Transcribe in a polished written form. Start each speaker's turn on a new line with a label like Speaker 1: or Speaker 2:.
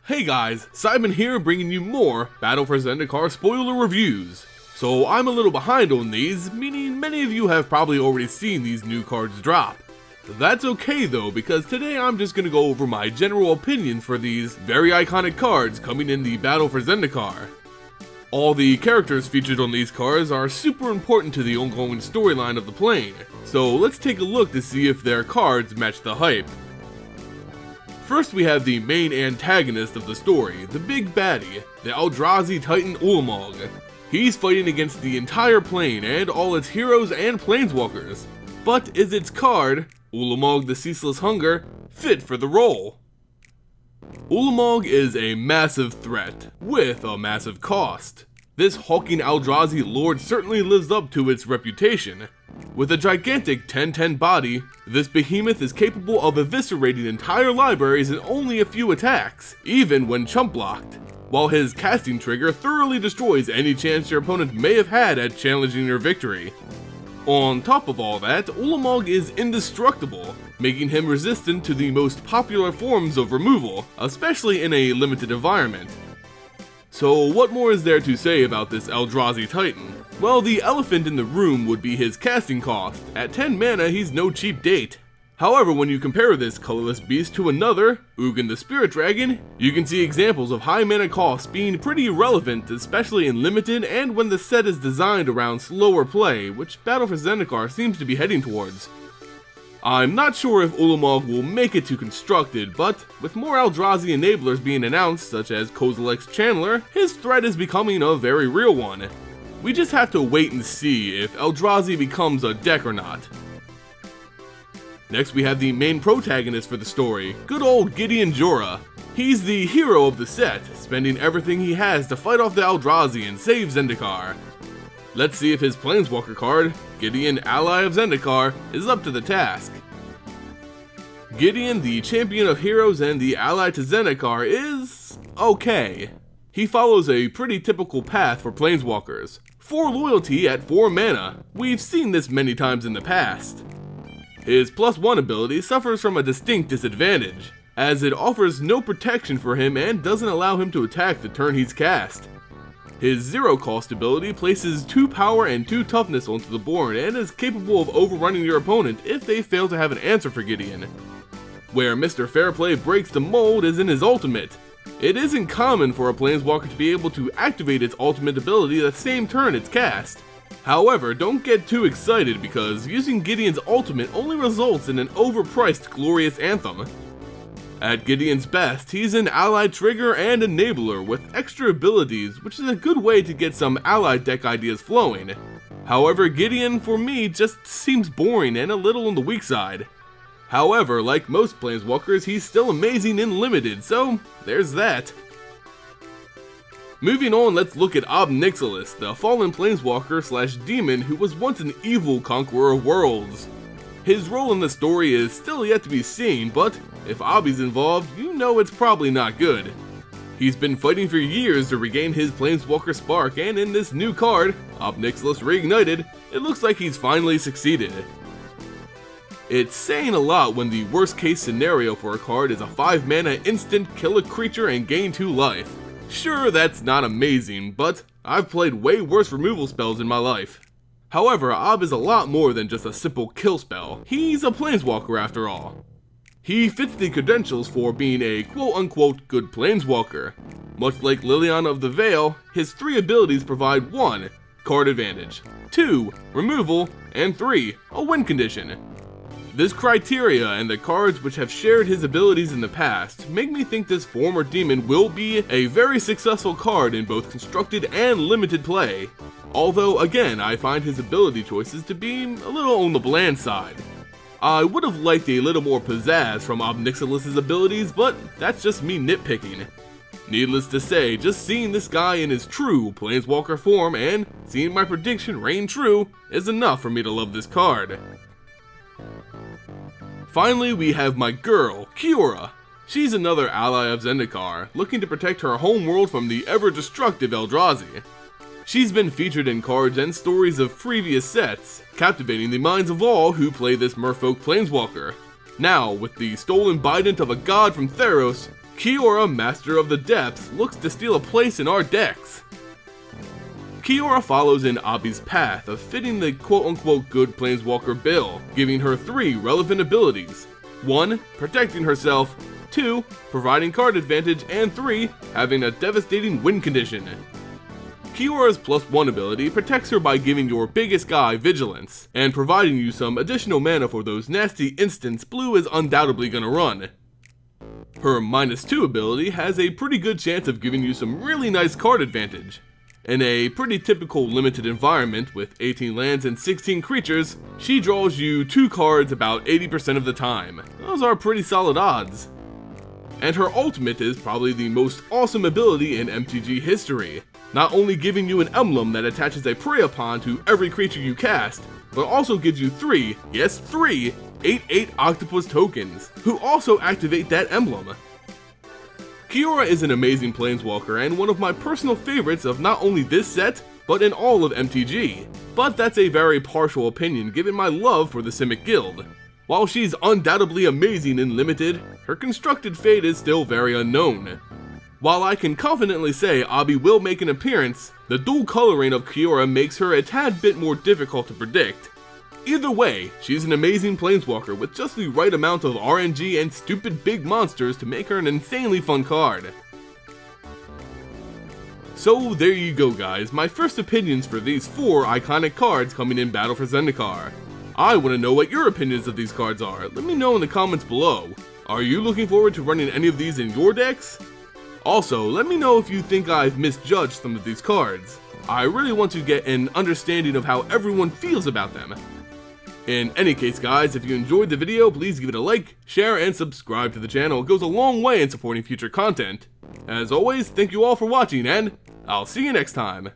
Speaker 1: Hey guys, Seiben here bringing you more Battle for Zendikar spoiler reviews. So I'm a little behind on these, meaning many of you have probably already seen these new cards drop. That's okay though, because today I'm just gonna go over my general opinion for these very iconic cards coming in the Battle for Zendikar. All the characters featured on these cards are super important to the ongoing storyline of the plane, so let's take a look to see if their cards match the hype. First we have the main antagonist of the story, the big baddie, the Eldrazi Titan Ulamog. He's fighting against the entire plane and all its heroes and planeswalkers. But is its card, Ulamog the Ceaseless Hunger, fit for the role? Ulamog is a massive threat, with a massive cost. This hulking Eldrazi lord certainly lives up to its reputation. With a gigantic 10-10 body, this behemoth is capable of eviscerating entire libraries in only a few attacks, even when chump blocked, while his casting trigger thoroughly destroys any chance your opponent may have had at challenging your victory. On top of all that, Ulamog is indestructible, making him resistant to the most popular forms of removal, especially in a limited environment. So what more is there to say about this Eldrazi Titan? Well, the elephant in the room would be his casting cost. At 10 mana, he's no cheap date. However, when you compare this colorless beast to another, Ugin the Spirit Dragon, you can see examples of high mana costs being pretty irrelevant, especially in limited and when the set is designed around slower play, which Battle for Zendikar seems to be heading towards. I'm not sure if Ulamog will make it to Constructed, but with more Eldrazi enablers being announced, such as Kozilek's Channeler, his threat is becoming a very real one. We just have to wait and see if Eldrazi becomes a deck or not. Next we have the main protagonist for the story, good old Gideon Jorah. He's the hero of the set, spending everything he has to fight off the Eldrazi and save Zendikar. Let's see if his Planeswalker card, Gideon Ally of Zendikar, is up to the task. Gideon, the champion of heroes and the ally to Zendikar, is okay. He follows a pretty typical path for Planeswalkers. 4 loyalty at 4 mana, we've seen this many times in the past. His +1 ability suffers from a distinct disadvantage, as it offers no protection for him and doesn't allow him to attack the turn he's cast. His 0 cost ability places 2 power and 2 toughness onto the board and is capable of overrunning your opponent if they fail to have an answer for Gideon. Where Mr. Fairplay breaks the mold is in his ultimate. It isn't common for a Planeswalker to be able to activate its ultimate ability the same turn it's cast. However, don't get too excited because using Gideon's ultimate only results in an overpriced Glorious Anthem. At Gideon's best, he's an ally trigger and enabler with extra abilities, which is a good way to get some ally deck ideas flowing. However, Gideon, for me, just seems boring and a little on the weak side. However, like most Planeswalkers, he's still amazing in limited, so there's that. Moving on, let's look at Mixalis, the fallen Planeswalker / demon who was once an evil conqueror of worlds. His role in the story is still yet to be seen, but if Obby's involved, you know it's probably not good. He's been fighting for years to regain his Planeswalker spark, and in this new card, Mixalis Reignited, it looks like he's finally succeeded. It's saying a lot when the worst case scenario for a card is a 5 mana instant kill a creature and gain 2 life. Sure, that's not amazing, but I've played way worse removal spells in my life. However, is a lot more than just a simple kill spell. He's a Planeswalker after all. He fits the credentials for being a quote-unquote good Planeswalker. Much like Liliana of the Veil, his 3 abilities provide 1. Card advantage, 2. Removal, and 3. A win condition. This criteria and the cards which have shared his abilities in the past make me think this former demon will be a very successful card in both constructed and limited play. Although again, I find his ability choices to be a little on the bland side. I would have liked a little more pizzazz from Mixalis' abilities, but that's just me nitpicking. Needless to say, just seeing this guy in his true Planeswalker form and seeing my prediction reign true is enough for me to love this card. Finally, we have my girl, Kiara. She's another ally of Zendikar, looking to protect her homeworld from the ever-destructive Eldrazi. She's been featured in cards and stories of previous sets, captivating the minds of all who play this merfolk Planeswalker. Now, with the stolen bident of a god from Theros, Kiara, Master of the Depths, looks to steal a place in our decks. Kiara follows in Abi's path of fitting the quote-unquote good Planeswalker bill, giving her 3 relevant abilities. 1. Protecting herself, 2. Providing card advantage, and 3. Having a devastating win condition. Kiara's +1 ability protects her by giving your biggest guy Vigilance, and providing you some additional mana for those nasty instants blue is undoubtedly gonna run. Her -2 ability has a pretty good chance of giving you some really nice card advantage. In a pretty typical limited environment with 18 lands and 16 creatures, she draws you 2 cards about 80% of the time. Those are pretty solid odds. And her ultimate is probably the most awesome ability in MTG history, not only giving you an emblem that attaches a prey upon to every creature you cast, but also gives you 3, yes 3, 8/8 octopus tokens, who also activate that emblem. Kiara is an amazing Planeswalker and one of my personal favorites of not only this set, but in all of MTG. But that's a very partial opinion given my love for the Simic Guild. While she's undoubtedly amazing in Limited, her constructed fate is still very unknown. While I can confidently say Abi will make an appearance, the dual coloring of Kiara makes her a tad bit more difficult to predict. Either way, she's an amazing Planeswalker with just the right amount of RNG and stupid big monsters to make her an insanely fun card. So there you go guys, my first opinions for these 4 iconic cards coming in Battle for Zendikar. I want to know what your opinions of these cards are, let me know in the comments below. Are you looking forward to running any of these in your decks? Also, let me know if you think I've misjudged some of these cards. I really want to get an understanding of how everyone feels about them. In any case guys, if you enjoyed the video, please give it a like, share, and subscribe to the channel. It goes a long way in supporting future content. As always, thank you all for watching, and I'll see you next time.